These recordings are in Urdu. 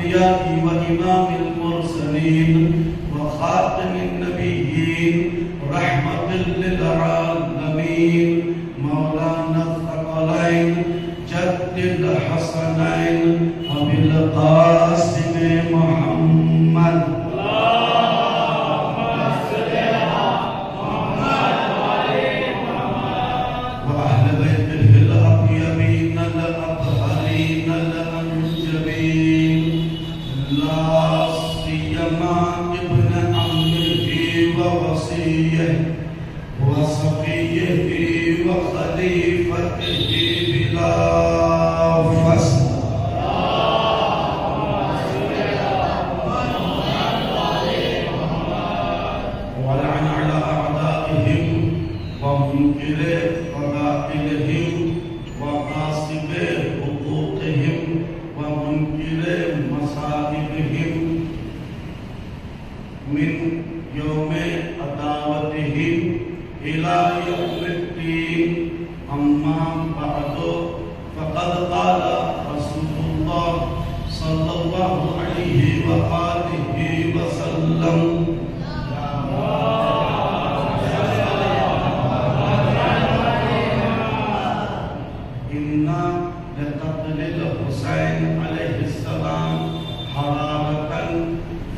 الأنبياء وإمام المرسلين وخاتم النبيين رحمة للعالمين مولانا الثقلين جد الحسنين أبي القاسم محمد وأهل بيته الأطيبين الأطهرين الأنجبين لا سيما ابن عمه ووصيه وصفيه وخليفته بلا فصل ولعن على أعدائهم ومنكر فضائلهم وغاصب حقوقهم ومنكر مصائبهم من يوم عداوتهم إلى يوم الدين أما بعد فقد قال رسول الله صلى الله عليه وآله وسلم إن لقتل الحسين عليه السلام حرارة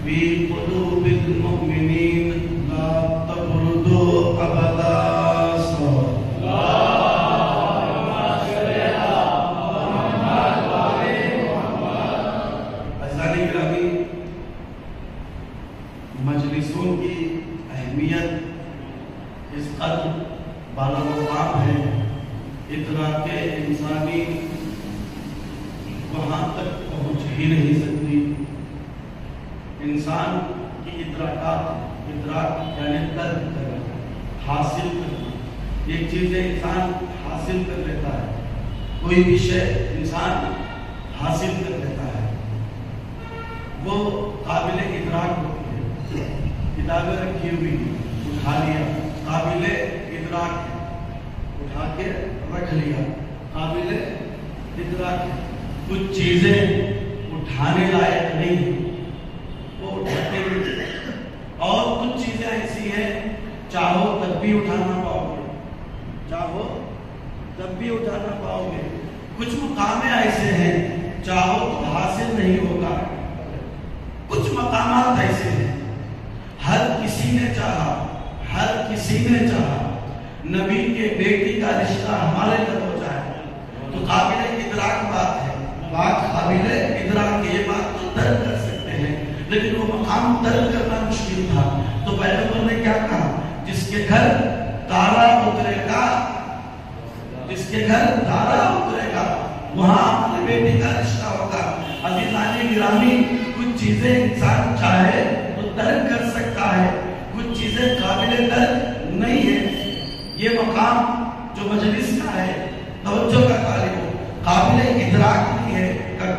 في قلوب المؤمنين لا تبرد أبدا. عزیزان گرامی، مجلسوں کی اہمیت اس قدر بالامقام ہے، ادراک انسانی وہاں تک پہنچ ہی نہیں سکتی. انسان کی ادراک یعنی درک کرنا، حاصل کرنا، یہ چیزیں انسان حاصل کر لیتا ہے. کوئی بھی شے انسان حاصل کر لیتا ہے وہ قابل ادراک ہوتی ہے. کتابیں رکھی ہوئی اٹھا لیا، قابل ادراک ہے، اٹھا کے رکھ لیا، قابل ادراک ہے. کچھ چیزیں اٹھانے لائق نہیں ہیں، وہ اٹھاتے نہیں. اور کچھ چیزیں ایسی ہیں چاہو تب بھی اٹھانا پاؤ گے، چاہو تب بھی اٹھانا پاؤ گے. کچھ مقام ایسے ہیں چاہو تو حاصل نہیں ہوگا. کچھ مقامات ایسے ہیں ہر کسی نے چاہا نبی کے بیٹی کا رشتہ ہمارے گھر ہو جائے تو قابل ادراک بات ہے، بات قابل ادراک ہے. یہ بات تو درک کر سکتے ہیں لیکن وہ مقام درک کرنا مشکل تھا. تو پیغمبر نے کیا کہا؟ جس کے گھر تارا اترے گا وہاں اپنے بیٹی کا رشتہ ہوگا. عزیزان گرامی، کچھ چیزیں انسان چاہے تو درک کر سکتا ہے، کچھ چیزیں قابل درک نہیں ہے. یہ مقام جو مجلس کا ہے، توجہ کا طالب ہو، قابل ادراک نہیں ہے.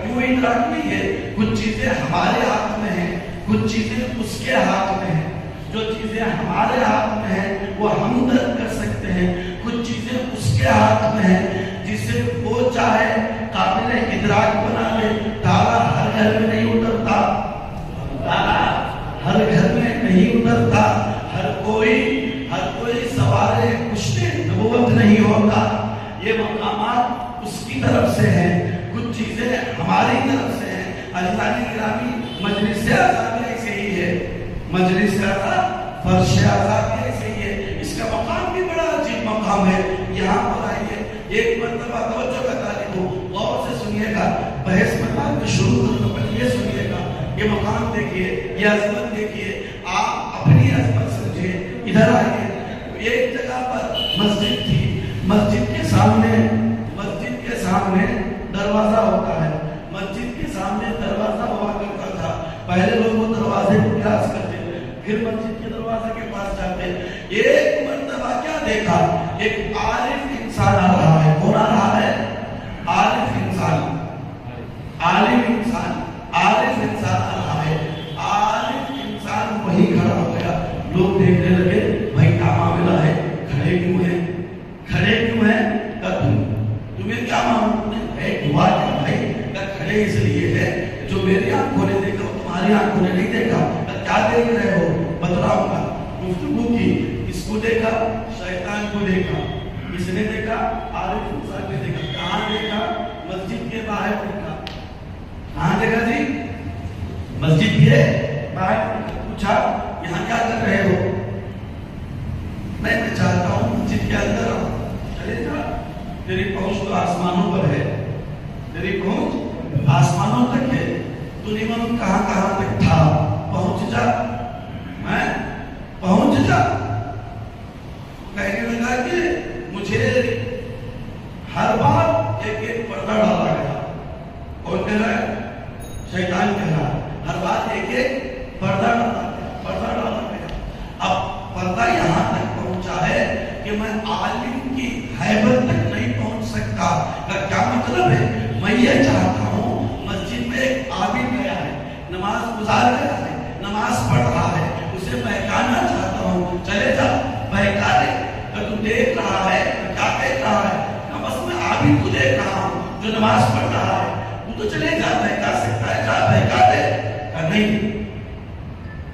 کیوں ادراک نہیں ہے؟ کچھ چیزیں ہمارے ہاتھ میں ہیں، کچھ چیزیں اس کے ہاتھ میں ہیں. جو چیزیں ہمارے ہاتھ میں ہیں وہ ہم درک کر سکتے ہیں، کچھ چیزیں اس کے ہاتھ میں ہیں جسے وہ چاہے قابل ادراک بنا لے. تارا ہر گھر میں نہیں اترتا، ہر کوئی سوارے کشتے نبوت نہیں ہوتا. یہ مقامات اس کی طرف سے ہیں، کچھ چیزیں ہماری طرف سے ہیں. عزیزان گرامی، مجلس آزادی ایسے ہی ہے، مجلس کا فرش آزادی ایسے ہی ہے. اس کا مقام بھی بڑا عجیب مقام ہے. یہاں پر آئیے، ایک مرتبہ توجہ کا طالب ہو، غور سے سنیے گا. بحث مقام میں شروع کرنے پر یہ سنیے گا، یہ مقام دیکھیے، یہ عظمت دیکھیے. آپ اپنی عظمت سمجھیے. ادھر آئیے. ایک جگہ پر مسجد تھی، مسجد کے سامنے دروازہ ہوتا ہے. مسجد کے سامنے دروازہ ہوا کرتا تھا. پہلے لوگ وہ دروازے کو کراس کرتے تھے، پھر مسجد کے دروازے کے پاس جاتے. ایک مرتبہ کیا دیکھا؟ ایک عارف انسان آ رہا ہے. کون آ رہا ہے؟ عارف انسان آ رہا ہے. عارف انسان وہی کھڑا ہو گیا. لوگ دیکھنے لگے، بھائی کیا معاملہ ہے؟ کھڑے کیوں ہیں؟ تمہیں کیا معاملہ ہے؟ دعا کیا بھائی؟ کھڑے اس لیے ہے جو میری آنکھوں نے دیکھا وہ تمہاری آنکھوں نے نہیں دیکھا. کیا دیکھ رہے ہو؟ بتلاؤں گا. گفتگو کی. کس کو دیکھا؟ شیطان کو دیکھا. کس نے دیکھا؟ عارف موسیٰ نے دیکھا. کہاں دیکھا؟ مسجد کے باہر دیکھا. کہاں دیکھا جی؟ مسجد کے باہر. پوچھا یہاں کیا کر رہے ہو؟ میں چاہتا ہوں مسجد کے اندر آؤں. چلے جا, تیری پہنچ تو آسمانوں پر ہے, تیری پہنچ آسمانوں تک ہے. تو نہیں معلوم کہاں کہاں تک تھا. پہنچ جا, میں پہنچ جا. کہنے لگا کہ مجھے ہر بار ایک ایک پردہ ڈالا گیا. کون کہہ رہا ہے؟ شیطان کہہ رہا ہے. ہر بار ایک ایک پردہ ڈالا گیا. اب پردہ یہاں تک پہنچا ہے کہ میں عالم کی حیبت تک نہیں پہنچ سکتا. کیا مطلب ہے؟ میں یہ چاہتا ہوں مسجد میں ایک عابد گیا ہے, نماز گزار گیا ہے, نماز پڑھ رہا ہے, اسے بہکانا چاہتا ہوں. چلے جا بہکا دے. تو دیکھ رہا ہے, کیا دیکھ رہا ہے؟ بس میں عابد کو دیکھ رہا ہوں جو نماز پڑھ رہا ہے. تو چلے جا, بہکا سکتا ہے, جا بہکا دے.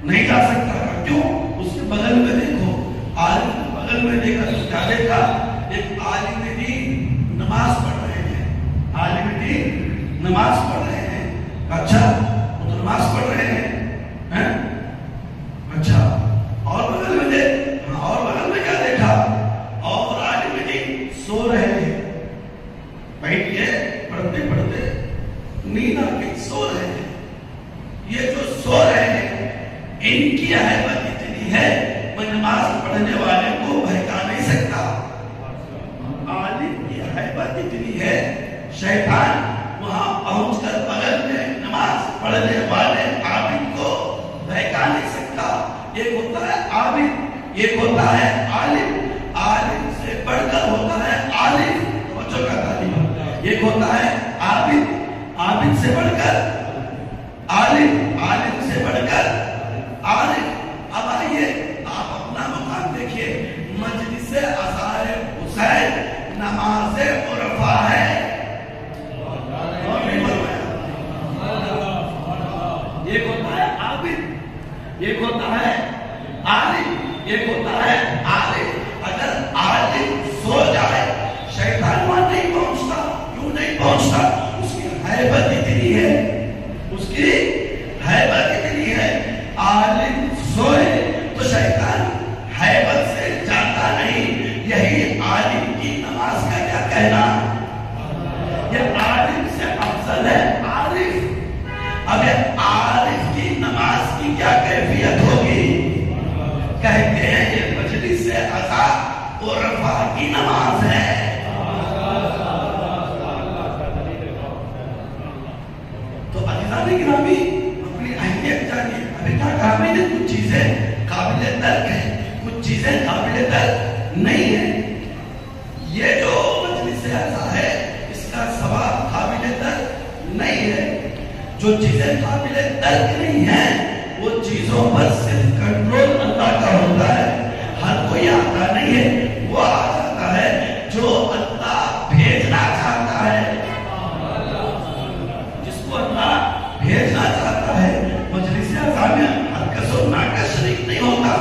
نہیں جا سکتا. کیوں؟ اس کے بغل میں دیکھو, عالم کے بغل میں دیکھا تو کیا دیکھا؟ ایک عالم دین نماز پڑھ رہے ہیں. عالم دین نماز پڑھ رہے ہیں. اچھا, وہ تو نماز پڑھ رہے ہیں. اچھا, اور بغل میں دیکھ. اور بغل میں کیا دیکھا؟ اور عالم دین سو رہے ہیں. بیٹھ کے پڑھتے پڑھتے نیند آ کے سو رہے ہیں. یہ جو سو رہے ہیں ان کی حیبت اتنی ہے میں نماز پڑھنے والے کو بہکا نہیں سکتا. عالم کی حیبت اتنی ہے شیطان وہاں پہنچ کر بغل میں نماز پڑھنے والے عابد کو بہکا نہیں سکتا. ایک ہوتا ہے عابد, ایک ہوتا ہے عالم. عالم سے بڑھ کر ہوتا ہے عالم. بچوں کا تعلیم. ایک ہوتا ہے عابد, عابد سے بڑھ کر عالم, عالم سے بڑھ کر عالم. اب آئیے آپ اپنا مقام دیکھیے. مجلس ازہار حسین نماز عرفہ ہے. ایک ہوتا ہے عابد, ایک ہوتا ہے عالم, ایک ہوتا ہے عالم. اگر عالم سو جائے شیطان وہاں نہیں پہنچتا. کیوں نہیں پہنچتا؟ اس کی حیبت اتنی ہے, اس کی حیبت اتنی ہے. عالم سوئے تو شیطان حیبت سے جاتا نہیں. یہی عالم کی نماز کا کیا کہنا؟ یہ عالم سے افضل ہے عارف. اب یہ عارف کی نماز کی کیا کیفیت ہوگی؟ کہتے ہیں یہ مجلس ازہار عرفہ کی نماز ہے. تو عزیزان گرامی اپنی اہمیت جانیے. ابھی کیا کہا میں نے؟ کچھ چیزیں قابل ترک ہیں, کچھ چیزیں قابل ترک نہیں ہیں. یہ جو مجلس ازہار ہے اس کا ثواب قابل ترک نہیں ہے. جو چیزیں قابل ترک نہیں ہیں وہ چیزوں پر صرف کنٹرول اللہ کا ہوتا ہے. ہر کوئی آتا نہیں ہے, وہ آ جاتا ہے جو اللہ بھیجنا چاہتا ہے. جس کو اللہ بھیجنا چاہتا ہے. مجلس ازہار میں ہرکس و ناکس شریک نہیں ہوتا.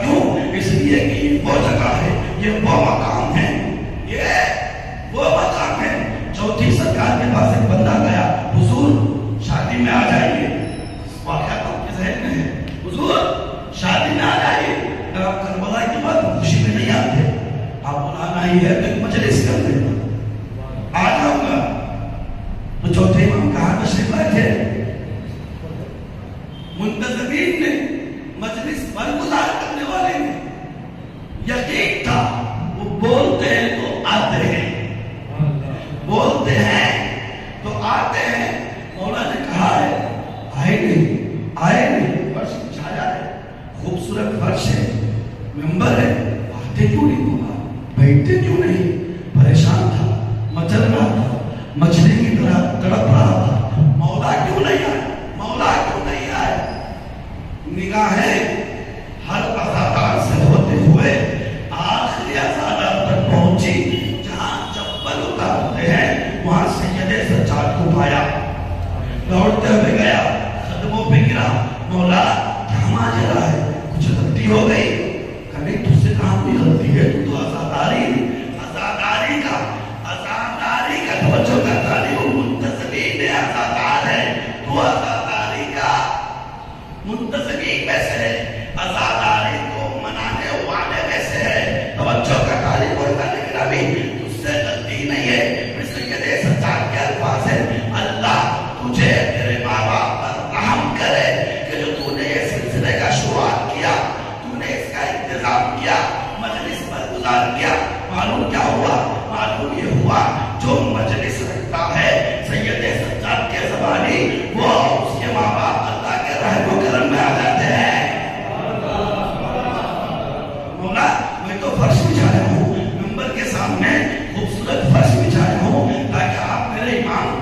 کیوں؟ اس لیے کہ یہ وہ جگہ ہے, یہ وہ مقام ہے, یہ وہ مقام ہے. چوتھی سرکار کے پاس ایک بندہ گیا, حضور شادی میں آ جائیے. واقعہ آپ کے ذہن میں ہے, حضور شادی میں آ جائیے. کربلا کی بات خوشی میں نہیں آتے, آپ بلانا ہی ہے تو ایک مجلس کر دیں, آ جاؤں گا. تو چوتھے امام کہاں تشریف لائے تھے؟ منتظمین نے, مجلس برگزار کرنے والے نے. یقین تھا وہ بولتے ہیں تو آتے ہیں, بولتے ہیں تو آتے ہیں. مولا نے کہا ہے آئے نہیں, آئے نہیں. فرش بچھایا ہے, خوبصورت فرش ہے, ممبر ہے, آتے کیوں نہیں ہوگا, بیٹھتے کیوں نہیں؟ پریشان تھا, مچل رہا تھا, مچھلی کی طرح تڑپ رہا تھا. مولا کیوں نہیں آئے, مولا کیوں نہیں آئے؟ نگاہیں ہر عزادار سے ہوتے ہوئے آخری عزادار تک پہنچی جہاں گیا، قدموں پہ گرا، مولا کیا ماجرا ہے، کچھ غلطی ہو گئی؟ کبھی تجھ سے کہاں بھی غلطی ہے، تو آزاداری کا توجہ کرتا نہیں، وہ منتظمین آزادار ہے، تو آزاداری کا منتظمین میں سے ہے، آزاداری کو منانے والے میں سے ہے، توجہ کرتا نہیں، کوئی لیکن ابھی تجھ سے غلطی نہیں ہے۔ اس لیے یہ سچار کے الفاظ ہے، اللہ تجھے تیرے ماں باپ پر رحم کرے کہ جو تو نے یہ سلسلے کا شروعات کیا، تو نے اس کا انتظام کیا، مجلس پر گزار کیا۔ معلوم کیا ہوا؟ معلوم یہ ہوا جو مجلس رکھتا ہے سید سجاد کے زبانی، وہ اس کے ماں باپ اللہ کے رحم و کرم میں آ جاتے ہیں۔ مولا میں تو فرش بچھایا ہوں، منبر کے سامنے خوبصورت فرش بچھایا ہوں تاکہ آپ میرے امام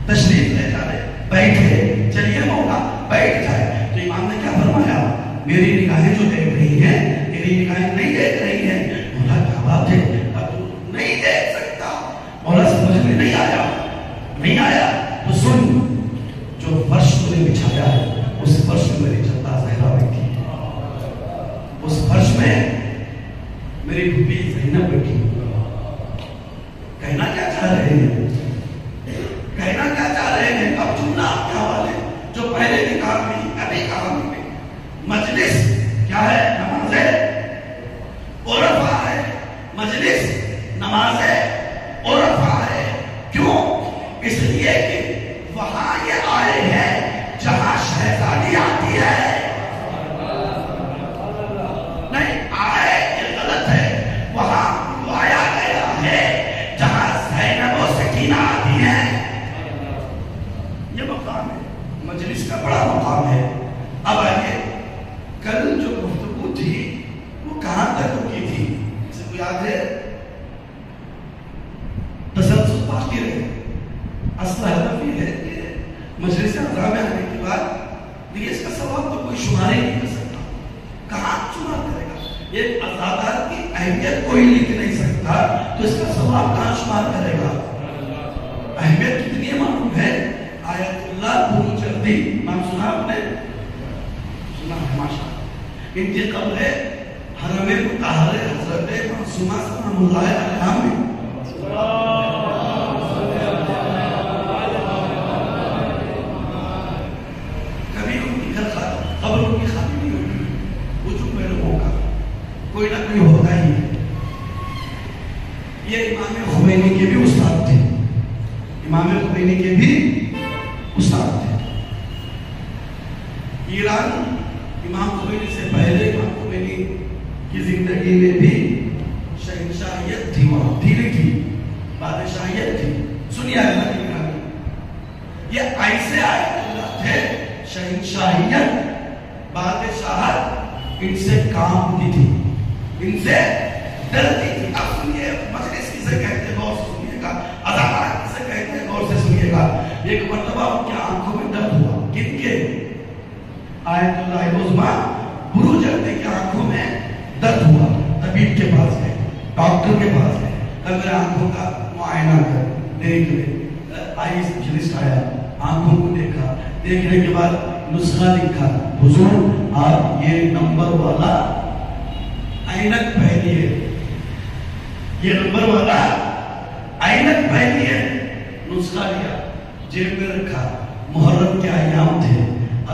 تشریف لے جائے، بیٹھے، چلیے مولا بیٹھ جائے۔ تو امام نے کیا فرمایا؟ میری نگاہیں جو دیکھ رہی ہیں تیری نگاہیں نہیں دیکھ رہی ہیں۔ مولا کیا بات ہے، اب تو نہیں دیکھ سکتا؟ مولا سمجھ میں نہیں آیا تو سن، جو فرش تو نے بچھایا ہے اس فرش میں میری جدہ زہرا بیٹھی ہے، اس فرش میں میری بیٹی زینب بیٹھی ہے۔ کہنا کیا چاہ رہے ہیں؟ اب جملہ آپ کے حوالے جو پہلے کی کہانی ابھی کہانی میں، مجلس کیا ہے؟ نماز عرفہ ہے، مجلس نماز عرفہ ہے۔ کیوں؟ اس لیے کہ وہاں یہ آئے ہیں جہاں شہزادی آتی ہے۔ نہیں آئے یہ غلط ہے، وہاں آیا گیا ہے جہاں زینب و سکینہ آتی ہیں۔ یہ مقام ہے، مجلس کا بڑا مقام ہے۔ اب آئیے، کل جو گفتگو تھی وہ کہاں تک رکی تھی؟ کسی کو یاد ہے؟ تسلسل باقی رہے۔ اصل ہدف یہ ہے کہ مجلس عزا میں آنے کے بعد دیکھیے اس کا ثواب تو کوئی شمار ہی نہیں کر سکتا، کہاں شمار کرے گا؟ یہ عزادار کی اہمیت کوئی لکھ نہیں سکتا، تو اس کا ثواب کہاں شمار کرے گا؟ اہمیت کتنی معلوم ہے؟ آیت اللہ بروج الدی، نام سنا آپ نے؟ سنا ہے ماشاء اللہ۔ ان کی قبر حرم مطہر حضرت معصومہ سلام اللہ علیہ میں کبھی ان کی قبر ان کی خالی نہیں ہوگی، وجود میں لوگوں کا کوئی نہ کوئی ہوگا ہی۔ یہ امام خمینی کے بھی استاد تھے، امام خمینی کے بھی استاد تھے۔ ایران امام خمینی سے پہلے امام خمینی کی زندگی میں بھی شہنشاہیت تھی، وہاں تھی نہیں تھی، بادشاہیت تھی۔ سنیے اللہ کی کہانی، یہ ایسے آئے تھے، شہنشاہیت بادشاہت ان سے کامتی تھی، ان سے ڈرتی تھی۔ اب سنیے مجلس کسے کہتے ہیں، غور سے سنیے گا، عزادار کسے کہتے ہیں، غور سے سنیے گا۔ ایک مرتبہ ان کی آنکھوں میں درد ہوا، کن کے؟ آیت اللہ عظمہ بروج الدی کی آنکھوں میں درد ہوا۔ طبیب کے پاس گئے، ڈاکٹر کے پاس گئے، میرے آنکھوں کا معائنہ کر، دیکھ لے۔ آئی اسپیشلسٹ آیا، آنکھوں کو دیکھا، دیکھنے کے بعد نسخہ لکھا، حضور آپ یہ نمبر والا اینک پہنیے، یہ نمبر والا اینک پہنیے۔ نسخہ لیا، جیب میں رکھا۔ محرم کے ایام تھے،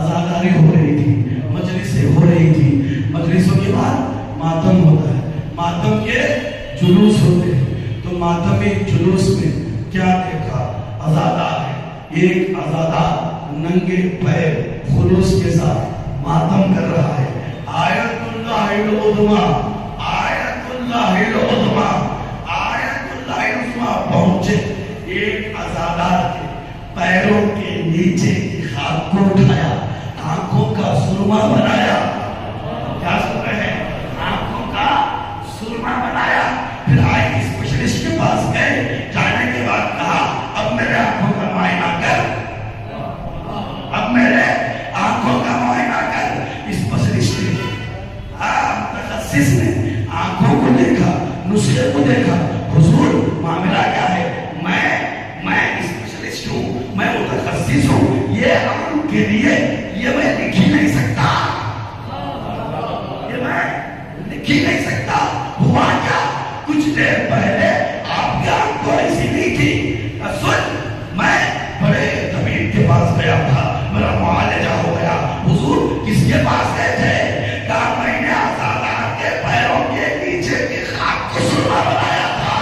عزاداری ہو رہی تھی، مجلسیں ہو رہی تھی، مجلسوں کے بعد ماتم ہوتا ہے، ماتم کے جلوس ہوتے ہیں۔ تو ماتمی جلوس میں کیا دیکھا؟ عزادار ہے، ایک عزادار ننگے پیر خلوص کے ساتھ ماتم کر رہا ہے۔ آیت اللہ العظمہ، آیت اللہ العظمہ، آیت اللہ العظمہ پہنچے، ایک عزادار کے پیروں کے نیچے کی خاک کو اٹھایا، آنکھوں کا سرما بنایا۔ کیا سن رہے ہیں؟ آنکھوں کا سرما بنایا۔ پھر آئے اسپیشلسٹ کے پاس گئے، جانے کے بعد کہا اب میرے آنکھوں کا معائنہ کر، اب میرے آنکھوں کا معائنہ کر۔ اسپیشلسٹ نے، متخصص نے آنکھوں کو دیکھا، نسخے کو دیکھا۔ حضور معاملہ کیا ہے؟ میں اسپیشلسٹ ہوں، میں متخصص ہوں، یہ کے لیے یہ میں لکھ ہی نہیں سکتا، یہ میں لکھ ہی نہیں سکتا۔ ہوا کیا؟ کچھ دیر پہلے آپ کی آنکھ تو ایسی نہیں تھی۔ سن، میں بڑے طبیب کے پاس گیا تھا، میرا معالجہ ہو گیا۔ حضور کس کے پاس گئے تھے؟ کہا میں نے آزادار کے پیروں کے نیچے کی خاک کو سرما بنایا تھا۔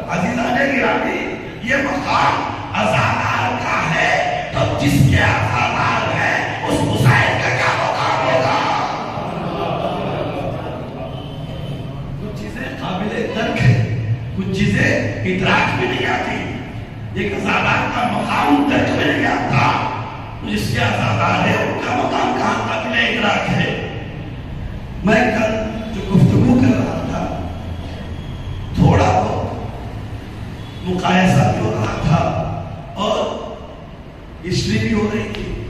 عزیزان گرامی، یہ مقام آزادار کا ہے، تو جس کے آزادار ہے اس حسین کا کیا مقام ہوگا؟ کچھ چیزیں قابل درک ہے، کچھ چیزیں ادراک بھی نہیں آتی۔ ایک آزادار کا مقام درک میں نہیں آتا، جس کے آزادار ہے ان کا مقام کہاں قابل ادراک ہے۔ میں کل جو گفتگو کر رہا تھا، تھوڑا بہت مقایسہ بھی ہو رہا تھا اور ہسٹری بھی ہو رہی تھی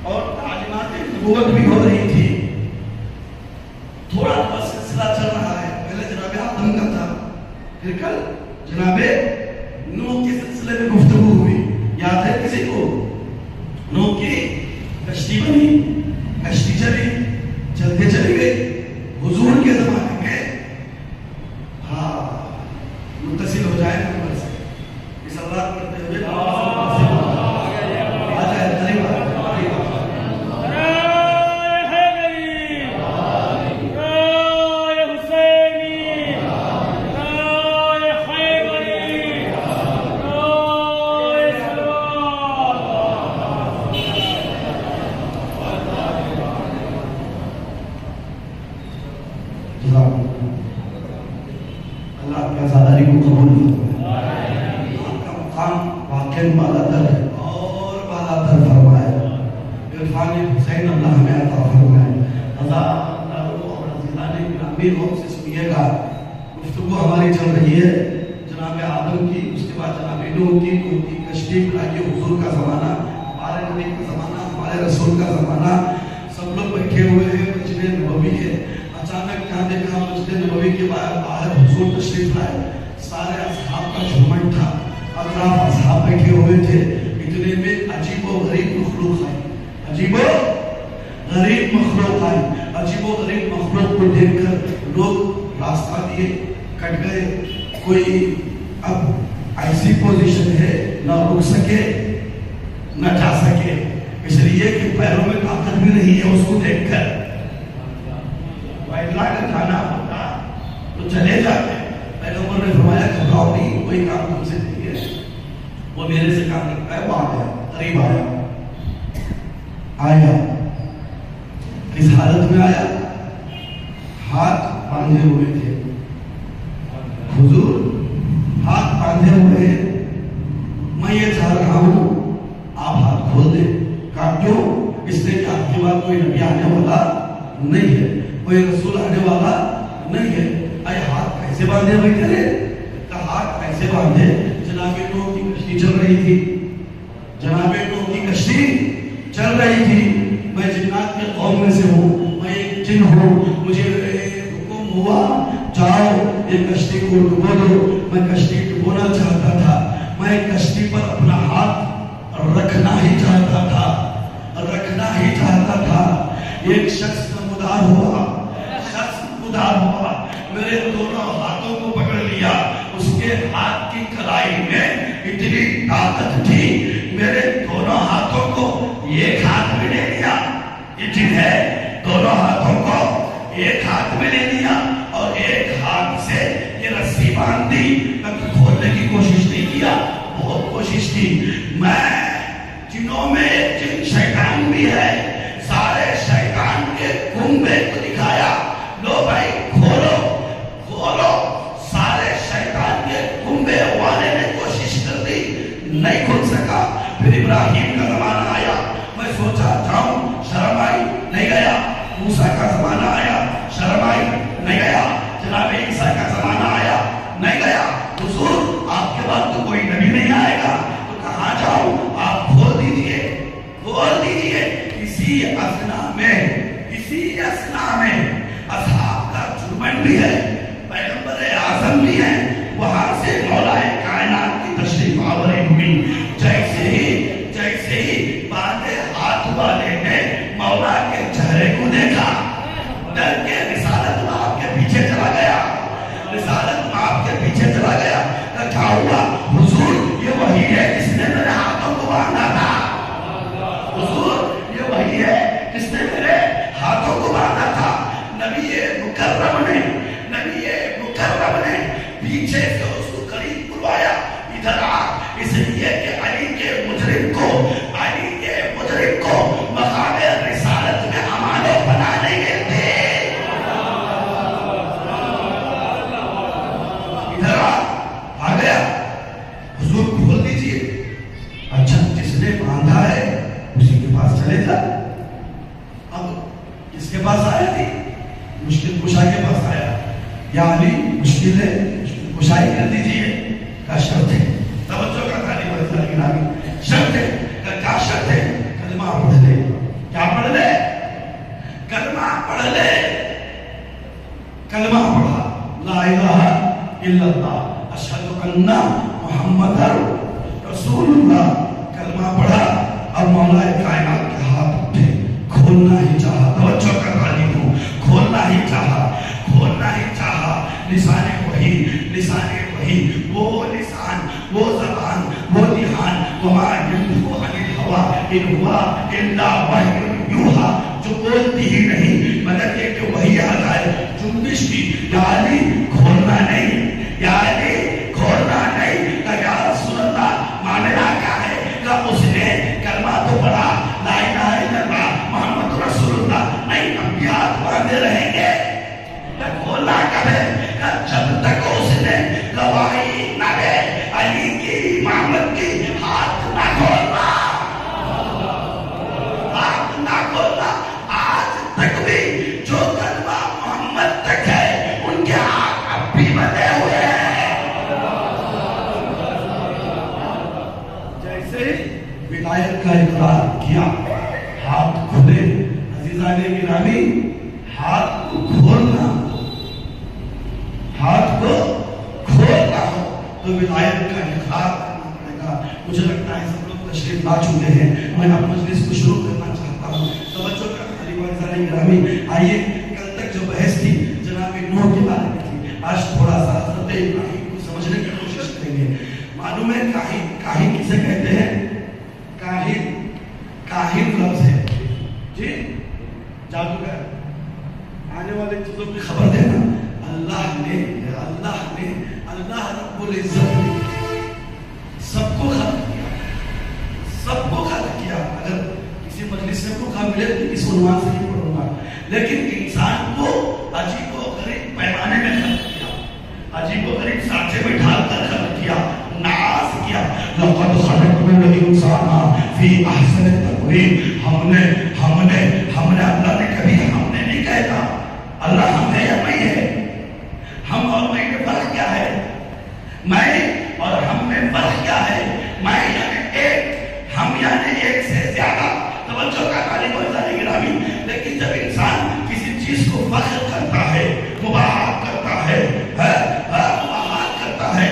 اور تعلیمات نبوت بھی ہو رہی تھی۔ تھوڑا بہت سلسلہ چل رہا ہے، پہلے جناب آدم کا تھا، پھر کل جناب نوح کے سلسلے میں گفتگو ہوئی۔ یاد ہے کسی کو؟ نوح کی کشتی بنی، کشتی چلی، چلتے چلی گئی۔ حضور کے زمانے میں متصل ہو جائے نمبر سے اس اللہ کرتے ہوئے آ جائے قریب اللہ کی آزاداری کو قبول فرمائے، آپ کا مقام واقعی بالا تر ہے اور بالا تر فرمائے۔ عرفان حسین اللہ ہمیں عطا فرمائے۔ اور عزیزان گرامی غور سے سنیے گا، گفتگو ہماری چل رہی ہے جناب آدم کی، اس کے بعد جناب نوح کی کشتی بنائی، حضور کا زمانہ، ہمارے نبی کا زمانہ، ہمارے رسول کا زمانہ، سب لوگ بیٹھے ہوئے ہیں، مسجد نبوی ہے۔ اچانک کیا دیکھا؟ مسجد نبوی کے باہر حضور تشریف لائے، سارے اصحاب کا جھومٹ تھا، اطراف اصحاب بیٹھے ہوئے تھے۔ اتنے میں عجیب و غریب مخلوق آئی، عجیب و غریب مخلوق آئی۔ عجیب و غریب مخلوق کو دیکھ کر لوگ راستہ دیے، کٹ گئے۔ کوئی اب ایسی پوزیشن ہے نہ رک سکے نہ جا سکے، اس لیے کہ پیروں میں طاقت بھی نہیں ہے اس کو دیکھ کر۔ اللہ کا کھانا ہوتا تو چلے جاتے۔ پیغمبر نے فرمایا گھبراؤ نہیں، کوئی کام تم سے نہیں ہے، وہ میرے سے کام کرتا ہے۔ وہ آ گیا، قریب آیا، کس حالت میں آیا؟ ہاتھ باندھے ہوئے تھے۔ حضور ہاتھ باندھے ہوئے ہیں، میں یہ چاہ رہا ہوں آپ ہاتھ کھول دیں۔ کہا کیوں؟ اس لیے کہ آپ کے بعد کوئی نبی آنے والا نہیں ہے، کوئی رسول آنے والا نہیں ہے۔ اے ہاتھ کیسے باندھے بھائی کرے؟ کہ ہاتھ کیسے باندھے؟ جناب نوح کی کشتی چل رہی تھی، جناب نوح کی کشتی چل رہی تھی۔ میں جنات کے قوم میں سے ہوں، میں ایک جن ہوں، مجھے حکم ہوا جاؤ یہ کشتی کو ڈبو دو۔ میں کشتی ڈبونا چاہتا تھا، میں کشتی پر اپنا ہاتھ رکھنا ہی چاہتا تھا، رکھنا ہی چاہتا تھا۔ ایک شخص نمودار ہوا، میرے دونوں ہاتھوں کو پکڑ لیا۔ اس کے ہاتھ کی کلائی میں اتنی طاقت تھی، میرے دونوں ہاتھوں کو ایک ہاتھ میں لے لیا۔ یہ جن ہے دونوں ہاتھوں کو ایک ہاتھ میں لے لیا اور ایک ہاتھ سے یہ رسی باندھ دی۔ کھولنے کی کوشش نہیں کیا، بہت کوشش کی۔ میں جنوں میں جن شیطان بھی ہے، سارے شیطان کے کنبے کو دکھایا، لو بھائی کھولو کھولو۔ سارے شیطان کے کنبے اگوانے نے کوشش کر دی، نہیں کھل سکا۔ پھر ابراہیم کا زمانہ آیا، میں سوچا جاؤں، شرم آئی، نہیں گیا۔ موسیٰ کا زمانہ آیا، شرم آئی، نہیں گیا۔ جناب عیسیٰ کا زمانہ آیا، نہیں گیا۔ حضور آپ کے بعد تو کوئی نبی نہیں آئے گا، تو کہاں جاؤں؟ آپ کھول دیجئے، کھول دیجئے۔ اسی اثنا میں اصحاب کا جرمن بھی ہے، پیغمبر اعظم بھی ہے، وہاں سے مولا کائنات کی تشریف آوری ہوئی۔ یا علی مشکلیں کشائی کر دیجیے کا شرط ہے. توجہ کا تعلیم اور گرامی شرط ہے. کیا شرط ہے؟ کلمہ پڑھ لے. کیا پڑھ لے؟ کلمہ پڑھ لے. کلمہ پڑھا لا الہ الا اللہ اشہد ان محمد رسول اللہ. کلمہ پڑھا اب مولا کائنات کے ہاتھ اٹھے. کھولنا ہی چاہا. توجہ کا تعلیم ہو. کھولنا ہی چاہا. کھولنا ہی چاہا. لسان وحی. لسان وحی. وہ لسان، وہ زبان، وہ دھیان. وما ينطق عن الهوى ان هو الا وحی یوحی. جو بولتی ہی نہیں مگر یہ کہ وہی آ جائے. جنبش کی یا علی کھولنا نہیں. یا علی کھولنا نہیں. یا رسول اللہ معاملہ کیا ہے؟ کہ اس نے کلمہ تو پڑھا لا الہ الا اللہ محمد رسول اللہ. نہیں انبیاء باندھے رہیں گے. کھولنا کب ہے؟ جب تک اس نے گواہی نہ دے علی کی محمد کی. ہاتھ نہ کھولنا. ہاتھ نہ کھولنا. آج تک بھی جو کلمہ محمد تک ہے ان کے ہاتھ اب بھی بندھے ہوئے ہیں. جیسے ولایت کا اقرار کیا ہاتھ کھلے. عزیزان گرامی ہاتھ کو کھولنا، ہاتھ کو کھولنا ہو تو ولایت کا اقرار کرنا پڑے گا. مجھے لگتا ہے سب لوگ تشریف لا چکے ہیں. میں اب مجلس کو شروع کرنا چاہتا ہوں. توجہ کا تعلیم عزیزان گرامی. آئیے کل تک جو بحث تھی جناب نوح کے بارے میں تھی. آج تھوڑا سا حضرت ابراہیم کو سمجھنے کی کوشش کریں گے. معلوم ہے کاہن، کاہن کسے کہتے ہیں؟ کاہن، کاہن لفظ ہے جی جادوگر. آنے والے چیزوں کی خبر دینا. اللہ نے اللہ رب العزت نے سب کو خلق کیا. سب کو خلق کیا. اگر کسی مجلس میں موقع ملے تو اس عنوان سے نہیں پڑھوں گا، لیکن انسان کو عجیب و غریب پیمانے میں خلق کیا. عجیب و غریب سانچے میں ڈھال کر خلق کیا. ناز کیا. لقد خلقنا الانسان فی احسن تقویم. ہم نے اللہ نے کبھی ہم نے نہیں کہتا اللہ ہم ہے یا میں ہے. ہم اور میں میں فرق کیا ہے؟ میں اور ہم میں فرق کیا ہے؟ میں یعنی ایک، ہم یعنی ایک سے زیادہ. توجہ کا تعلیم اور عزیزان گرامی. لیکن جب انسان کسی چیز کو فخر کرتا ہے، مباحث کرتا ہے، مباحث کرتا ہے،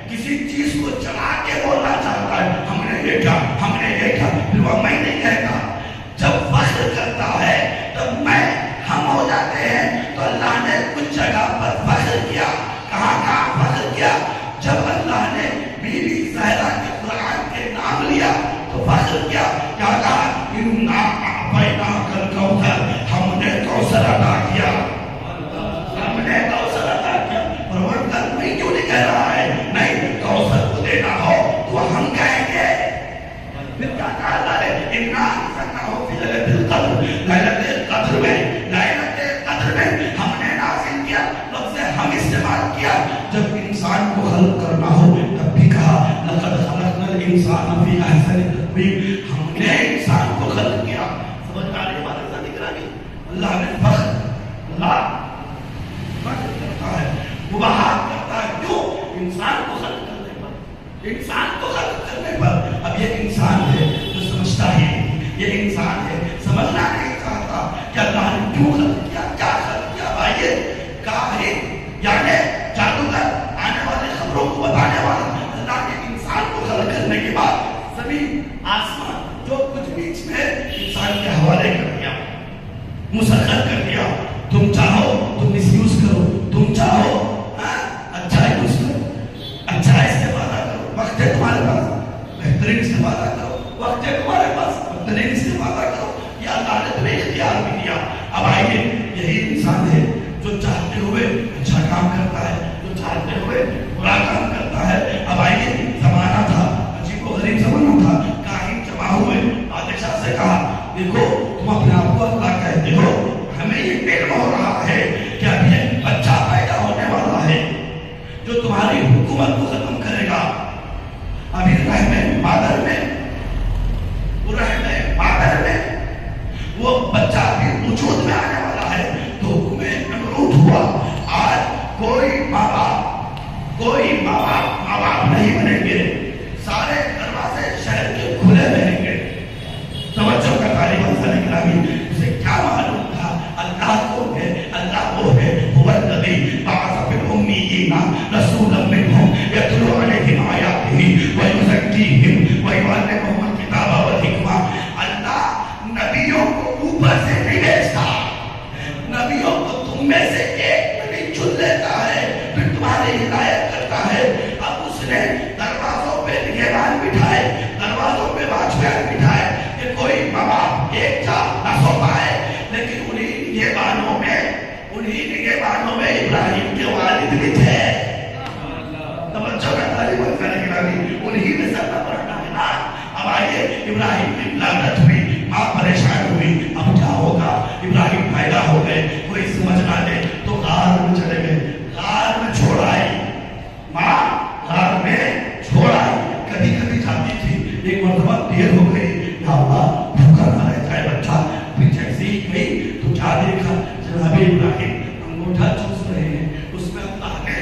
کسی چیز کو چلا کے بولنا چاہتا ہے ہم نے دیکھا، ہم نے دیکھا، پھر وہ میں نہیں کہتا. جب فخر کرتا ہے تب میں ہم ہو جاتے ہیں. تو اللہ نے کچھ جگہ پر فخر کیا. کہاں فخر کیا؟ جب اللہ نے بیوی زہرا کے قرآن کے نام لیا تو فخر کیا. کیا کہا؟ اِنَّا أَعْطَيْنَاكَ الْكَوْثَرَ. ہم نے کوثر عطا کیا. ہم نے کوثر عطا کیا. پروردگار میں کیوں نہیں کہہ رہا ہے؟ نہیں، کوثر کو دینا ہو تو ہم کہیں گے. پھر کیا کہا اللہ نے؟ اِنَّا أَنزَلْنَاهُ فِي لَيْلَةِ الْقَدْرِ. لَيْلَةِ الْقَدْرِ میں ہم نے نازل کیا. لفظ ہم استعمال کیا. جب انسان کو خلق کرنا ہو تب بھی کہا لقد خلقنا الانسان فی احسن تقویم. ہم نے انسان کو خلق کیا. سمجھ آ رہی بات ہے نگرانی. اللہ نے اللہ فخر کرتا ہے، مباحث کرتا ہے. کیوں؟ انسان کو خلق کرنے پر. انسان کو خلق کرنے پر. اب یہ انسان ہے جو سمجھتا ہی نہیں. یہ انسان ہے سمجھنا نہیں چاہتا کہ اللہ نے کیوں خلق کیا، کیا خلق کیا. بھائیے کاہن یعنی جادوگر، آنے والے خبروں کو بتانے والا. اللہ نے انسان کو خلق کرنے کے بعد زمین آسمان جو کچھ بیچ میں انسان کے حوالے کر دیا، مسخر کر دیا. تم چاہو تم مس یوز کرو، تم چاہو اچھا یوز کرو، اچھا استفادہ کرو. وقت ہے تمہارے پاس، بہترین استفادہ کرو. وقت ہے تمہارے پاس، بہترین استفادہ کرو. یہ اللہ نے تمہیں اختیار بھی دیا. اب آئیے یہی انسان ہے جو چاہتے ہوئے اچھا کام کرتا ہے، جو چاہتے ہوئے برا کام کرتا ہے. اب آئیے زمانہ تھا، عجیب و غریب زمانہ تھا. کاہن جمع ہوئے، بادشاہ سے کہا دیکھو تم اپنے آپ کو اللہ کہتے ہو، ہمیں یہ علم ہو رہا ہے کہ اب یہ بچہ پیدا ہونے والا ہے جو تمہاری حکومت کو ختم کرے گا. ابھی رحم مادر میں وہ بچہ بھی وجود میں آنے والا ہے. تو حکم نمرود ہوا. آج کوئی ابراہیم کی ولادت ہوئی، ماں پریشان ہوئی، اب کیا ہوگا؟ ابراہیم پیدا ہو گئے، کوئی سمجھ نہ لے تو غار میں چلے گئے، غار میں چھوڑ آئی ماں، غار میں چھوڑ آئی۔ کبھی کبھی جاتی تھی، ایک مرتبہ دیر ہو گئی، یا اللہ بھوکا نہ رہ جائے بچہ، پھر جیسے ہی گئی تو کیا دیکھا؟ جناب ابراہیم انگوٹھا چوس رہے ہیں، اس میں اللہ نے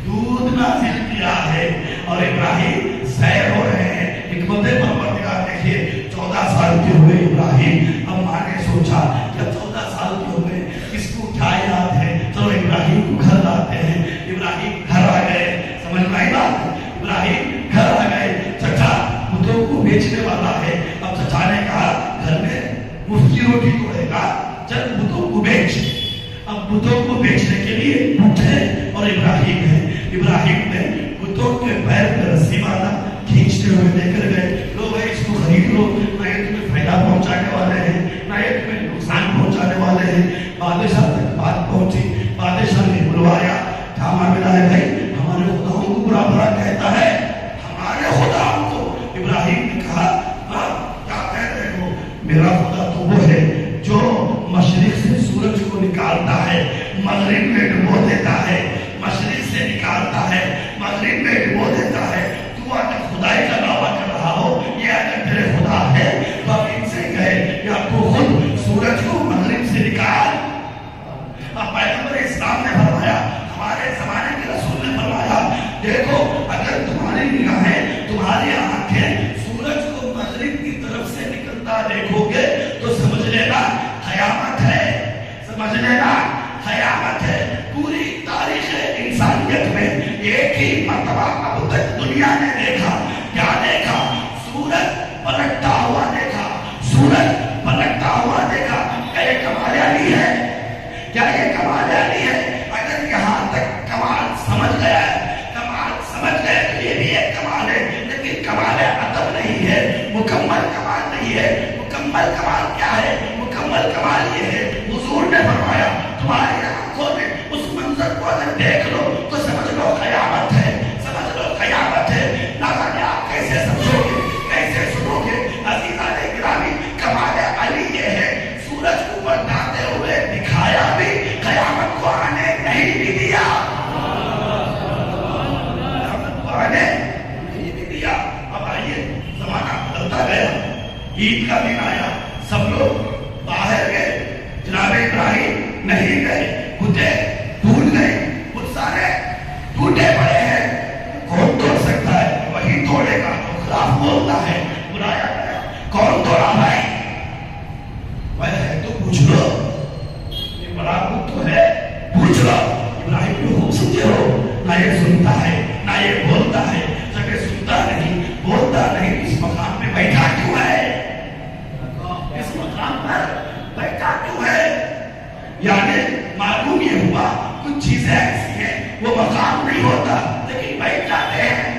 دودھ نازل کیا ہے اور ابراہیم سیر ہو رہے ہیں۔ حکمت پروردگار دیکھیے، 14 سال کے ہوئے ابراہیم، اب ماں نے سوچا کہ 14 سال کے ہوئے اس کو کیا یاد ہے، چلو ابراہیم کو گھر لاتے ہیں۔ ابراہیم گھر آ گئے، سمجھ میں آئی بات؟ ابراہیم گھر آ گئے، چچا بتوں کو بیچنے والا ہے۔ اب چچا نے کہا گھر میں مفت کی روٹی توڑے گا، چل بتوں کو بیچ۔ اب بتوں کو بیچنے کے لیے اٹھے اور ابراہیم ہے، ابراہیم نے بتوں کے پیر پہ رسی باندھا، کھینچتے ہوئے لے کر گئے، لو بھائی اس کو خرید لو، نہ یہ تمہیں فائدہ پہنچانے والے ہیں نہ یہ تمہیں نقصان پہنچانے والے ہیں۔ بادشاہ تک بات پہنچی، بادشاہ نے بلوایا، کیا معاملہ ہے بھائی؟ ہمارے خداؤں کو برا برا کہتا ہے، ہمارے خداؤں کو۔ ابراہیم نے کہا کیا کہہ رہے ہو؟ میرا خدا تو وہ ہے جو مشرق سے سورج کو نکالتا ہے، مغرب میں ڈبو دیتا ہے، مشرق سے نکالتا ہے، مغرب میں ڈبو دیتا ہے۔ تو اگر خدائی کا دعویٰ کر رہا ہو، یہ اگر تیرے خدا ہے تو اب ان سے کہے یا تو خود سورج کو مغرب سے نکال۔ اب پیغمبر اسلام نے فرمایا، ہمارے زمانے کے رسول نے فرمایا، دیکھو اگر تمہاری نگاہیں، تمہاری آنکھیں سورج کو مغرب کی طرف سے نکلتا دیکھو گے تو سمجھ لینا قیامت ہے، سمجھ لینا قیامت ہے۔ پوری تاریخ انسانیت میں ایک ہی مرتبہ اب تک دنیا نے دیکھا، کیا دیکھا؟ سورج پلٹتا ہوا دیکھا، سورج پلٹتا ہوا دیکھا۔ کیا یہ کمال علی ہے؟ کیا یہ کمال علی ہے؟ اگر یہاں تک کمال سمجھ گیا ہے، کمال سمجھ گیا تو یہ بھی ایک کمال ہے، لیکن کمال ادب نہیں ہے، مکمل کمال نہیں ہے۔ مکمل کمال کیا ہے؟ مکمل کمال یہ ہے، حضور نے فرمایا تمہاری آنکھوں نے اس منظر کو اگر دیکھ لو تو سمجھ لو قیامت ہے، سمجھ لو قیامت ہے۔ نہ جانے آپ کیسے سمجھو گے، کیسے سنو گے؟ عزیزان گرامی، کمال علی یہ ہے، سورج کو پلٹاتے ہوئے دکھایا بھی، قیامت کو آنے نہیں بھی دیا، قیامت کو آنے نہیں بھی دیا۔ اب آئیے، زمانہ بدلتا گیا، عید کا دن آیا، سب لوگ باہر گئے، جناب ابراہیم نہیں گئے، بتیں ٹوٹ گئے، بت سارے ٹوٹے پڑے ہیں۔ کون توڑ سکتا ہے؟ وہی توڑے گا جو خلاف بولتا ہے۔ بلایا گیا، کون توڑا بھائی؟ وہ ہے تو پوچھ لو، یہ بڑا بت تو ہے، پوچھ لو۔ ابراہیم کو خوب سمجھے ہو، نہ یہ سنتا ہے نہ یہ بولتا ہے، جب یہ سنتا نہیں بولتا نہیں، اس مقام پہ بیٹھا کیوں ہے؟ اس مقام پر بیٹھا کیوں ہے؟ یعنی معلوم یہ ہوا کچھ چیزیں ایسی ہیں وہ مقام نہیں ہوتا لیکن بیٹھ جاتے ہیں،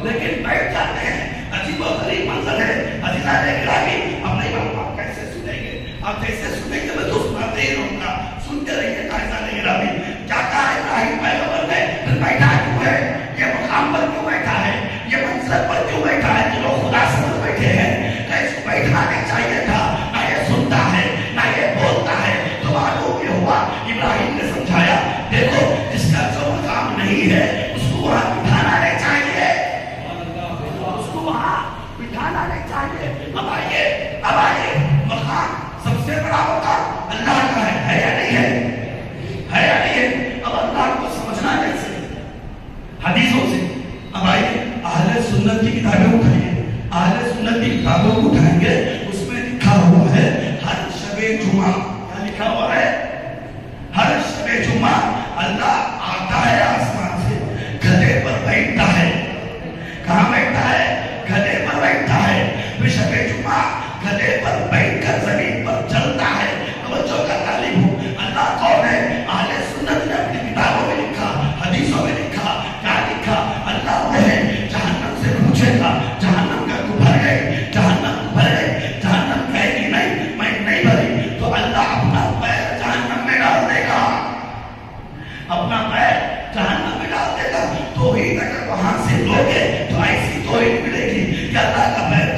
لیکن بیٹھ جاتے ہیں۔ عجیب و غریب منظر ہے۔ عزیزان گرامی، اب نہیں معلوم آپ کیسے سنیں گے، آپ کیسے سنیں گے، میں تو سناتے ہی رہوں گا، سنتے رہیے۔ عزیزان گرامی، کیا کہا ابراہیم پیغمبر نے؟ پھر بیٹھا کیوں ہے؟ یہ مقام پر کیوں بیٹھا ہے؟ یہ منظر پر کیوں بیٹھا ہے؟ جو لوگ خدا سمجھ بیٹھے ہیں کہ اس کو بیٹھنا نہیں چاہیے تھا، نہ یہ سنتا ہے نہ یہ بولتا ہے۔ تو معلوم یہ ہوا، ابراہیم نے سمجھایا، دیکھو جس کا جو مقام نہیں ہے اس کو وہاں بٹھانا نہیں چاہیے، اس کو وہاں بٹھانا نہیں چاہیے۔ اب آئیے، مقام سب سے بڑا مقام اللہ کا ہے یا نہیں ہے یا نہیں ہے؟ اب اللہ کو سمجھنا کیسے؟ حدیثوں سے۔ اب آئیے، اہل سنت کی کتابیں اٹھائیے، اہل سنت کی کتابوں کو اٹھائیں گے، اس میں لکھا ہوا ہے ہر شب جمعہ، کیا لکھا ہوا ہے؟ ہر شب جمعہ اللہ آتا ہے آسمان سے، گدھے پر بیٹھتا ہے۔ کہاں بیٹھتا ہے؟ گدھے پر بیٹھتا ہے۔ پھر شب جمعہ گدھے پر بیٹھ کر زمین پر چلتا ہے۔ توجہ کا طالب ہوں، اللہ کون ہے؟ اہل سنت نے اپنی کتابوں میں لکھا، حدیثوں میں لکھا، کیا لکھا؟ اللہ وہ ہے، جہنم سے پوچھے گا، جہنم کا تو بھر گئی، جہنم بھر گئی، جہنم کہے گی نہیں میں نہیں بھری، تو اللہ اپنا پیر جہنم میں ڈال دے گا، اپنا پیر جہنم میں ڈال دے گا۔ توحید اگر وہاں سے لوگے تو ایسی توحید ملے گی کہ اللہ کا پیر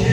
6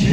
6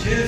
6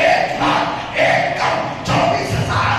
1,24,000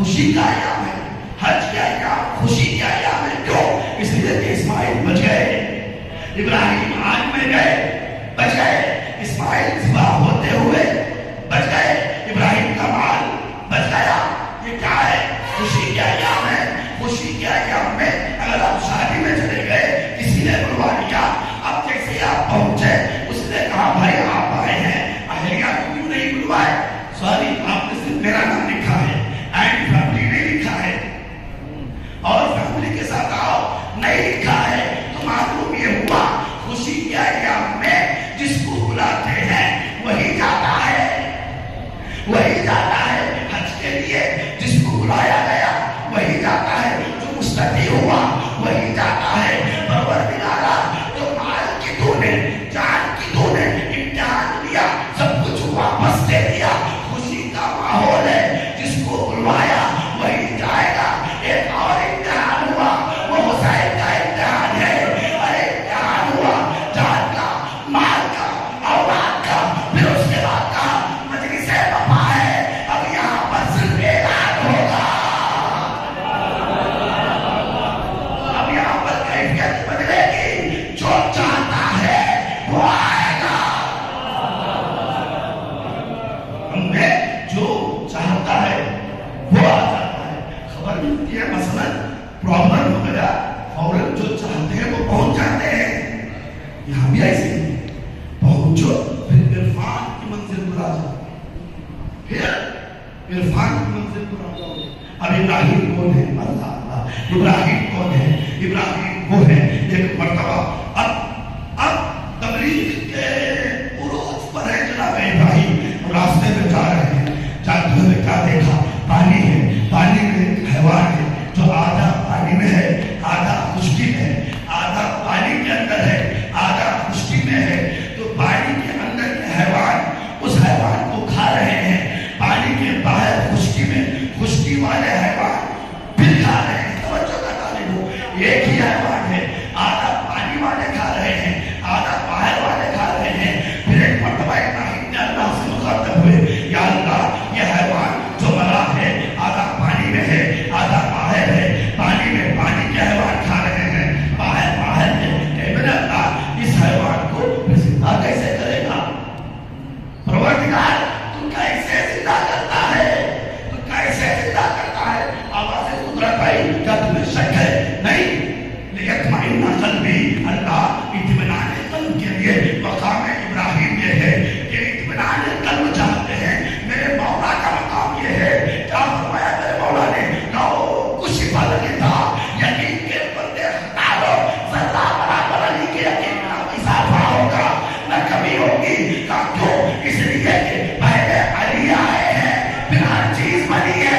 خوشی کا ایام ہے، حج کا ایام خوشی کا ایام ہے. کیوں؟ اس لیے کہ اسماعیل بچ گئے، ابراہیم آگ میں گئے بچ گئے، اسماعیل ذبح ہوتے ہوئے بچ گئے، ابراہیم کا مال بچ گیا. یہ کیا ہے؟ خوشی کا ایام ہے. خوشی کے ایام میں اگر آپ شادی میں چلے گئے، کسی نے بلوا لیا، اب جیسے آپ پہنچے اس نے کہا بھائی آپ آئے ہیں، اہلیہ کو کیوں نہیں بلوائے؟ سوری، آپ نے صرف میرا نام لکھا ہے، اینڈ فیملی نہیں لکھا ہے، اور فیملی کے ساتھ آؤ نہیں لکھا ہے. تو معلوم یہ ہوا خوشی کے ایام میں جس کو بلاتے ہیں وہی جاتا ہے، وہی جاتا ہے. حج کے لیے جس کو بلایا گیا وہی جاتا ہے، جو مستطیع ہوا وہی جاتا ہے. پروردگارا، جو مال کی تو نے، جان کی تو نے امتحان لیا، سب کچھ واپس دے دیا. خوشی کا ماحول ہے، جس کو بلوایا وہی جائے گا. ایک اور امتحان ہوا، وہ حسین کا امتحان ہے. ارے امتحان ہوا جان کا، مال کا، اولاد کا. پھر اس کے بعد کا مجلس وفا ہے. اب یہاں پر صرف اعلان ہوگا، اب یہاں پر کیفیت بدلے گی. جو چاہتا ہے وہ آئے گا. ہم میں جو چاہتا ہے وہ آ جاتا ہے. خبر ملتی ہے مثلا پرابلم ہو گیا، فوراً جو چاہتے ہیں وہ پہنچ جاتے ہیں. یہاں بھی ایسے ہی پہنچو، پھر عرفان کی منزل پر آ جاؤ، پھر عرفان کی منزل پر آ جاؤ. اب ابراہیم کون ہے؟ اللہ اللہ. ابراہیم کون ہے؟ ابراہیم وہ ہے ایک مرتبہ اب تبلیغ کے عروج پر ہے جناب ابراہیم. راستے میں جا رہے ہیں، جاتے ہوئے کیا دیکھا؟ پانی ہے، پانی میں ایک حیوان ہے جو آدھا پانی میں ہے، آدھا خشکی میں ہے. آدھا پانی کے اندر ہے، آدھا خشکی میں ہے. تو پانی کے اندر کے حیوان اس حیوان کو کھا رہے ہیں، پانی کے باہر خشکی میں خشکی والے حیوان پھر کھا رہے ہیں. توجہ کا طالب ہو، ایک ہی حیوان ہے، آدھا پانی والے کھا رہے ہیں، آدھا باہر والے کھا رہے ہیں. پھر ایک مرتبہ ابراہیم نے اللہ سے مخاطب ہوئے، یا اللہ یہ حیوان جو مرا ہے آدھا پانی میں ہے آدھا باہر ہے، پانی میں پانی کے حیوان کھا رہے ہیں، باہر باہر ہے. اے میرے اللہ، اس حیوان کو زندہ کیسے کرے گا؟ پروردگار تو کیسے زندہ کرتا ہے؟ تو کیسے زندہ کرتا ہے؟ آواز قدرت آئی، کیا تمہیں شک ہے؟ نہیں. لیطمئن قلبی، اللہ اطمینان قلب کے لیے مقام ابراہیم یہ ہے کہ اطمینان قلب چاہتے ہیں. میرے مولا کا مقام یہ ہے. کیا فرمایا میرے مولا نے؟ لو کچھ پل تھا یقین کے بندے ہٹا لو، ذرہ برابر علی کے یقین نہ اضافہ ہوگا نہ کمی ہوگی. کیوں؟ اس لیے کہ پہلے علی آئے ہیں پھر ہر چیز بنی ہے.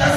10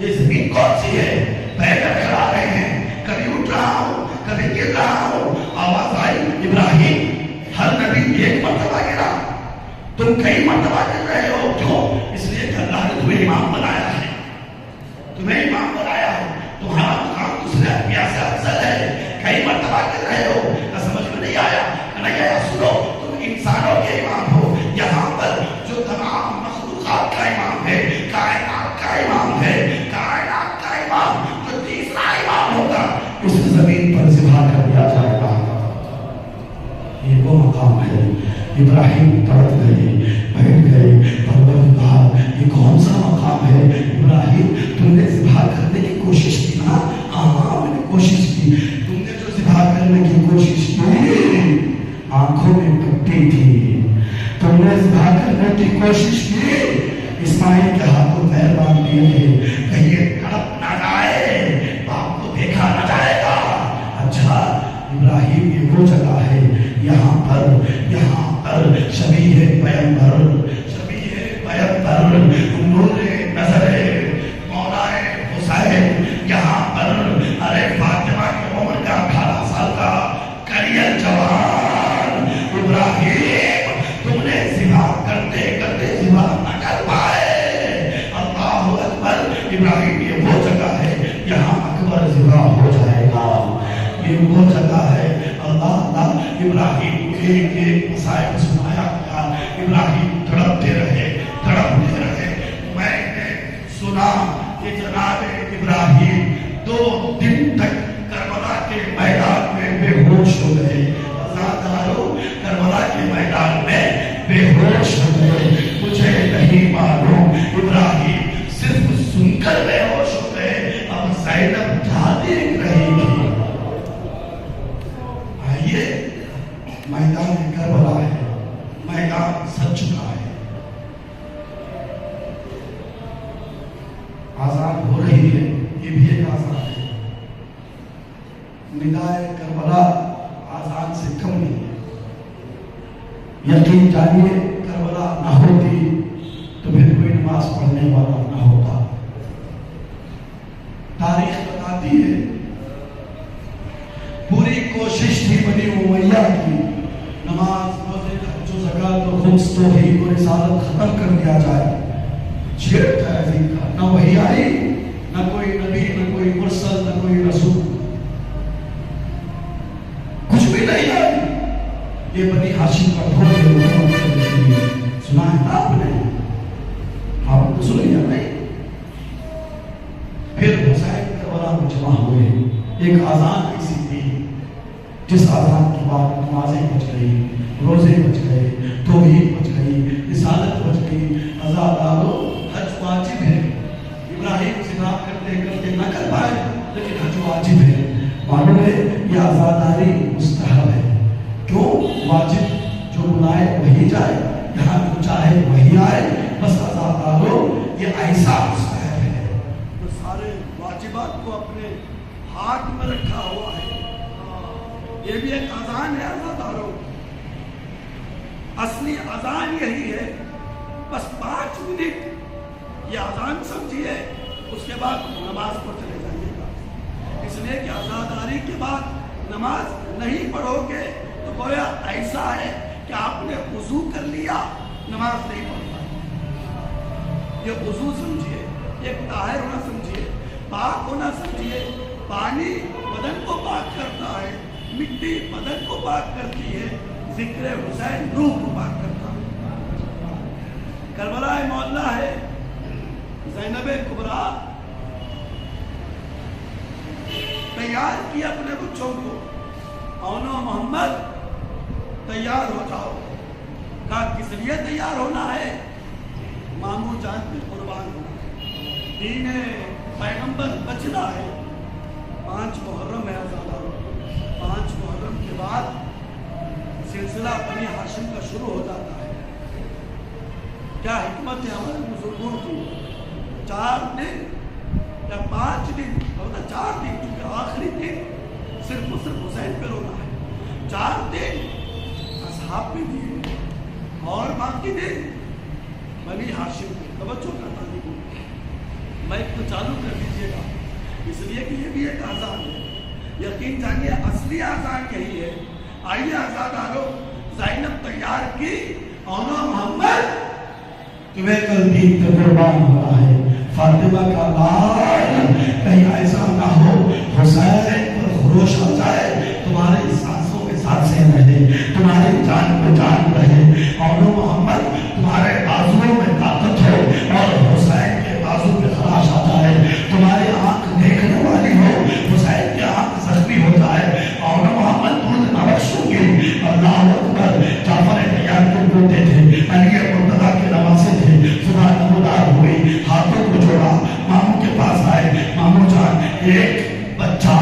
یہ زمین کون سی ہے؟ پیر کھڑا رہے ہیں، کبھی اٹھ رہا ہوں کبھی گر رہا ہوں. آواز آئی ابراہیم ہر نبی ایک مرتبہ گرا، تم کئی مرتبہ گر رہے ہو. کیوں؟ اس لیے کہ اللہ نے تمہیں امام بنایا ہے، تمہیں امام بنایا ہے. تمہارا مقام دوسرے انبیاء سے افضل ہے. کئی مرتبہ گر رہے ہو، سمجھ میں نہیں آیا؟ نہیں آیا؟ سنو، تم انسانوں کے امام ہو. یہاں پر جو تمام مخلوقات کا امام ہے، کائنات کا امام ہے، کائنات کا امام جو تیسرا امام ہوگا، اس زمین پر ذبح کر دیا جائے گا. یہ وہ مقام ہے. ابراہیم تڑپ گئے، بیٹھ گئے. پروردگار یہ کون سا مقام ہے؟ ابراہیم تم نے ذبح کرنے کی کوشش کی نا؟ ہاں میں نے کوشش کی. تم نے جو ذبح کرنے کی کوشش کی آنکھوں میں کٹی تھی، تم نے ذبح کرنے کی کوشش کی، اسماعیل کے ہاتھوں پیر باندھ دیے تھے کہیں یہ تڑپ نہ جائے، باپ کو دیکھا نہ جائے گا. اچھا ابراہیم یہ وہ جگہ ہے یہاں پر شبیہ پیغمبر نور نظر مولا حسین یہاں پر. ارے فاطمہ کی عمر کا 18 سال کا کریل جوان ابراہیم، تم نے ذبح کرتے کرتے ذبح نہ کر پائے. اللہ اکبر. ابراہیم یہ وہ جگہ ہے یہاں اکبر ذبح ہو جائے گا. یہ وہ جگہ ہے. اللہ ابراہیم ایک مسائل سنایا گیا. ابراہیم تڑپتے رہے. میں نے سنا کہ جناب ابراہیم 2 دن تک کربلا کے میدان میں بے ہوش ہو گئے. کربلا کے میدان میں بے ہوش ہو گئے. مجھے نہیں معلوم ابراہیم صرف سن کر بے ہوش ہو گئے. اب زینب کیا دیکھ رہی تھی؟ آئیے میدان کربلا ہے، میدان سچ چکا ہے. آزان ہو رہی ہے، یہ بھی ایک آزان ہے. ندائے کربلا آزان سے کم نہیں ہے. یقین جانیے کربلا نہ ہوتی تو پھر کوئی نماز پڑھنے والا نہ ہوتا. تاریخ بتاتی ہے پوری کوشش تھی بنی امیہ کی نماز روزے حج و زکات اور خمس توحید اور رسالت ختم کر دیا جائے. چھیڑ تہذیب کا نہ وحی آئی، نہ کوئی نبی، نہ کوئی مرسل، نہ کوئی رسول، کچھ بھی نہیں آئی. یہ بنی ہاشم کا بھوج سنا ہے نا آپ نے؟ آپ نے سنی یا نہیں؟ پھر حسین کربلا میں جمع ہوئے. ایک آزان ایسی تھی جس آزان کے بعد نمازیں بچ گئی، روزے بچ گئے، توحید بچ گئی، رسالت بچ گئی. عزادارو حج واجب ہے. ابراہیم ذبح کرتے کرتے نہ کر پائے لیکن حج واجب ہے. معلوم ہے یہ عزاداری مستحب ہے. کیوں واجب؟ جو بلائے وہی جائے، یہاں جو چاہے وہی آئے. بس عزادارو یہ ایسا مستحب ہے جو سارے واجبات کو اپنے ہاتھ میں رکھا ہوا ہے. یہ بھی ایک اذان ہے عزادارو. اصلی اذان یہی ہے. بس 5 منٹ یہ اذان سمجھیے، اس کے بعد نماز پر چلے جائیے گا. اس لیے کہ عزاداری کے بعد نماز نہیں پڑھو گے تو گویا ایسا ہے کہ آپ نے وضو کر لیا، نماز نہیں پڑھتا. یہ وضو سمجھیے، ایک طاہر ہونا سمجھیے، پاک ہونا سمجھیے. پانی بدن کو پاک کرتا ہے، مٹی بدن کو پاک کرتی ہے، ذکر حسین روح کو پاک کرتا ہے. کربلا مولا ہے. زینب کبریٰ تیار کی اپنے بچوں کو، اونو محمد تیار ہو جاؤ. کہا کس لیے تیار ہونا ہے؟ مامو جان پہ قربان ہو. دین پیغمبر بچنا ہے. 5 محرم ہے آزادارو. 5 محرم کے بعد سلسلہ بنی ہاشم کا شروع ہو جاتا ہے. کیا حکمت ہے ہمارے بزرگوں کی؟ 4 دن یا 5 دن، 4 دن، کیونکہ آخری دن صرف حسین پہ رونا ہے. 4 دن اصحاب پہ دیے اور باقی دن بنی ہاشم پہ. توجہ کرتا نہیں. مائک کو چالو کر دیجیے گا، اس لیے کہ یہ بھی ایک آزان ہے. یقین جانیے اصلی آزان یہی ہے. آئیے آزادارو، زینب تیار کی اور محمد تمہیں کل دین پہ قربان ہو رہا ہے. فاطمہ کا لال کہیں ایسا نہ ہو حسین پر خروش ہو جائے، تمہارے سانسوں کے سانسیں رہے، تمہاری جان میں جان رہے. اور محمد تمہارے بازوؤں میں طاقت ہو اور حسین کے بازو پہ خراش آ جائے. تمہاری آنکھ دیکھنے والی ہو، حسین کی آنکھ زخمی ہو جائے. اور محمد دودھ نہ بخشوں گی. اللہ اکبر. جعفر تیار کے پوتے تھے، علی مرتضیٰ کے نواسے تھے. صبح نمودار ہوئی، ہاتھوں کو جوڑا، ماموں کے پاس آئے. ماموں جان، ایک بچہ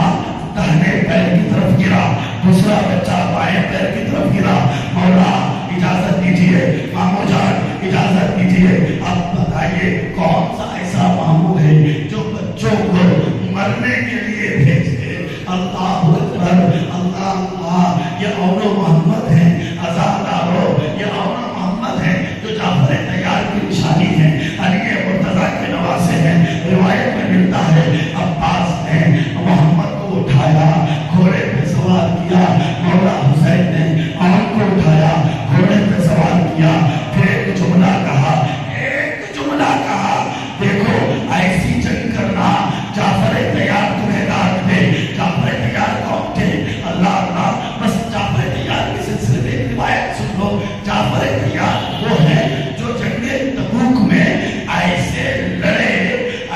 دہنے پیر کی طرف گرا، دوسرا بچہ بائیں پیر کی طرف گرا. مولا اجازت دیجیے، ماموں جان اجازت دیجیے. اب بتائیے کون سا ایسا ماموں ہے جو بچوں کو مرنے کے لیے بھیجے؟ اللہ اکبر، اللہ اللہ. یہ اونو محمد ہیں آزادارو، یہ اونو محمد ہیں جو جعفر تیار کی نشانی ہے، علی مرتضیٰ کے نواسے ہیں. روایت میں ملتا ہے عباس نے محمد کو اٹھایا، گھوڑے پہ سوار کیا. مولا حسین نے آن کو اٹھایا، گھوڑے پہ سوار کیا. پھر ایک جملہ کہا، ایک جملہ کہا، دیکھو ایسی جنگ کرنا جعفر تیار تمہیں داد دے. جعفر تیار کون تھے؟ اللہ اللہ. بس جعفر تیار کے سلسلے میں ایک روایت سن لو. جعفر تیار وہ ہے جو جنگ تبوک میں ایسے لڑے،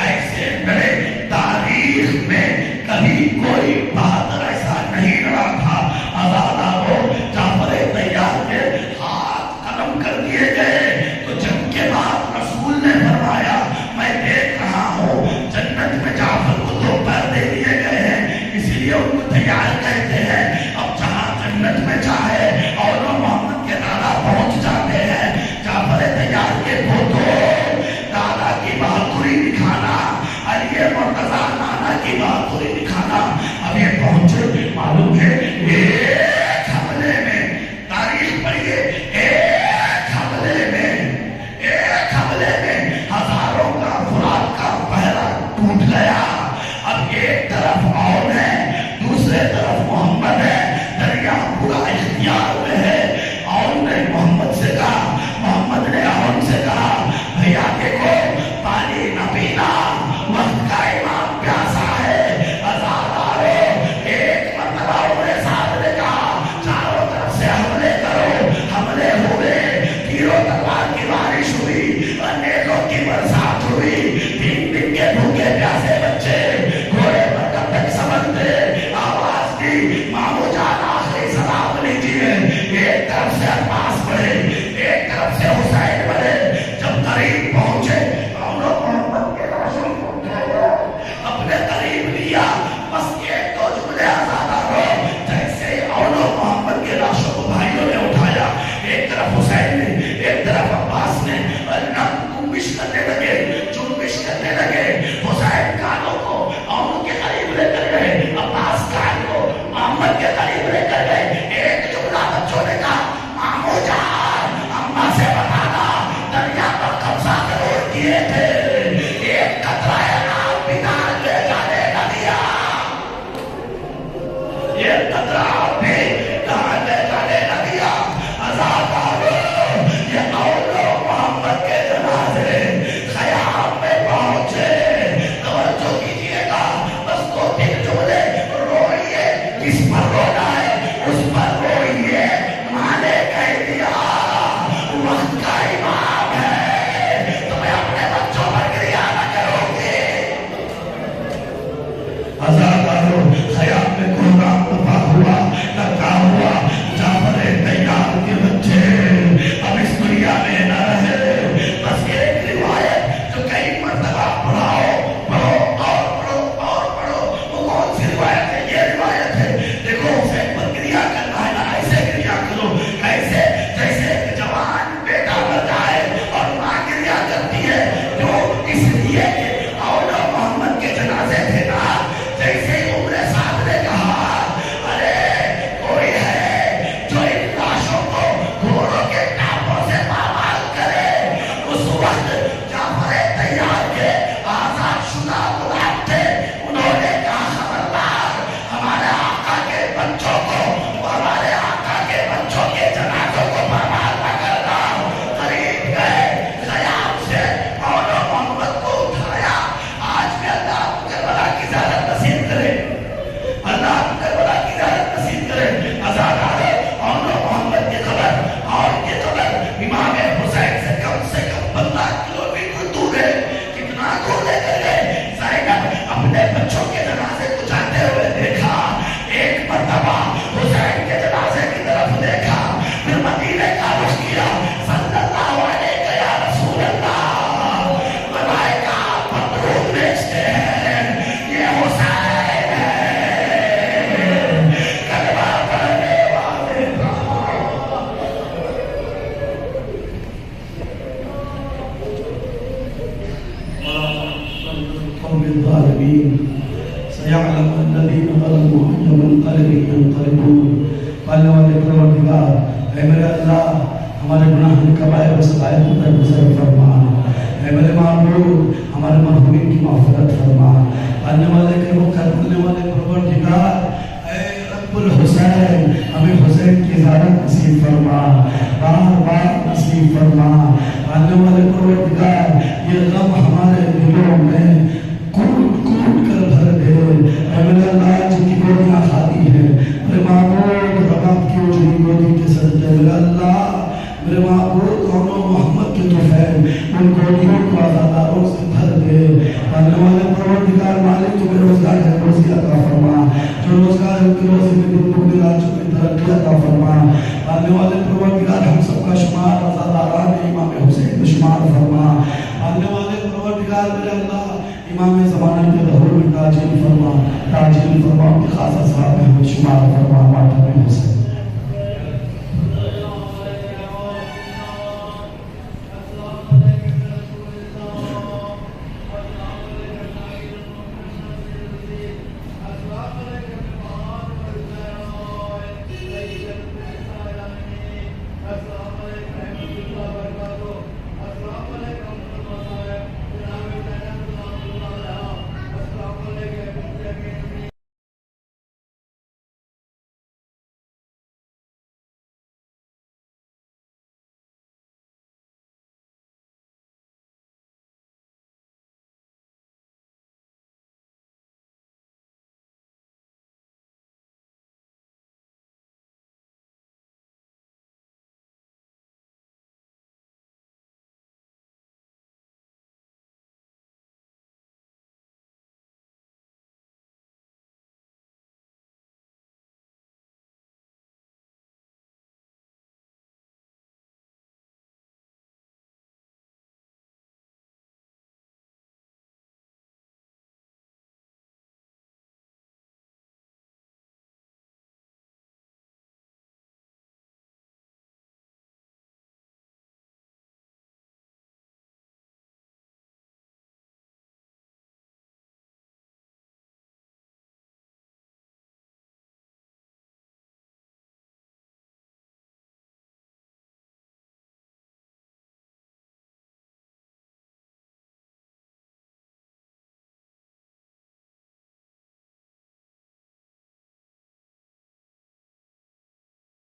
ایسے لڑے. تاریخ میں کبھی کوئی بہادر ایسا نہیں لڑا تھا. آزادارو، جعفر تیار کے ہاتھ قلم کر دیے گئے تو جنگ کے بعد رسول نے فرمایا میں دیکھ رہا ہوں جنت میں جعفر کو دو پردے دیے گئے ہیں، اسی لیے ان کو تیار کہتے ہیں. اب جہاں جنت میں چاہے اور محمد کے دادا پہنچ جاتے ہیں. جعفر تیار کے پوتوں، دادا کی بہادری دکھانا، علی مرتضیٰ نانا کی بہادری دکھانا. اب یہ پہنچے، معلوم ہے ایک حملے میں، تاریخ پڑھیے، ایک حملے میں ہزاروں کا خوراک کا پہرا ٹوٹ گیا. اب ایک طرف اور ہے، دوسرے طرف محمد ہے. دریا پورا اختیار میں ہے. اور نے محمد سے کہا، محمد نے اور سے کہا بھیا دیکھو پانی نہ پینا، وقت کا امام پیاسا ہے. آزادارو، ایک مرتبہ انہیں ساتھ نے کہا چاروں طرف سے حملے کرو. حملے ہوئے، تیروں تلوار کی بارش ہوئی، انیکوں کی برسات ہوئی. 3 دن کے بھوکے پیاسے بچے گھوڑے پر کب تک سمجھتے. آواز دی مامو جان آخری سلام لیجیے. ایک طرف سے عباس بڑھے، ایک طرف سے حسین بڑھے. جب قریب پہنچے محمد کے لاشوں کو اٹھایا، اپنے قریب لیا. بس ایک دو جملے آزادارو. جیسے اونو محمد کے لاشوں کو بھائیوں نے اٹھایا، ایک طرف حسین نے، ایک طرف عباس نے جنبش کرنے لگے، جنبش کرنے لگے. حسین کانوں کو اونو کے قریب لے کر گئے، عباس کان کو محمد کے قریب لے کر گئے. ایک جملہ بچوں نے کہا مامو جان اماں سے بتانا دریا پر قبضہ کروڑ دیے تھے، ایک قطرہ نام بنا لے جانے نہ دیا. ایک قطرہ بھی نہ لے جانے نہ دیا. آزادارو، یہ اولو محمد کے جنازے خیام میں پہنچے. توجہ کیجیے القوم الظالمين سيعلم الذين ظلموا أي منقلب ينقلبون. پالنے والے پروردگار اے میرے اللہ ہمارے گناہ کبائر و صغائر کو درگزر فرما. اے میرے معبود ہمارے مرحومین کی مغفرت فرما. پالنے والے کے مقدر پالنے والے پروردگار اے رب الحسین ہمیں حسین کی زیارت نصیب فرما، بار بار نصیب فرما. پالنے والے پروردگار یہ غم ہمارے دلوں میں کوٹ کوٹ کر بھر دے. اے میرے اللہ جن کی گودیاں خالی ہیں میرے معبود رب کی اجڑی گودی کے صدقے میرے اللہ میرے معبود دونوں محمد کے طفیل ان گودیوں کو عزاداروں سے بھر دے. پالنے والے پروردگار مالک تو بے روزگار ہے روزی عطا فرما، جو روزگار ہے کہ روزی میں دن دن راجوں میں ترقی عطا فرما. پالنے والے پروردگار ہم سب کا شمار عزاداران امام حسین میں شمار فرما. پالنے والے پروردگار میرے اللہ امام زمانہ کے ظہور میں تاجیل فرما، تاجیل فرما، ان کے خاص اصحاب میں ہمیں شمار فرما. ماتم حسین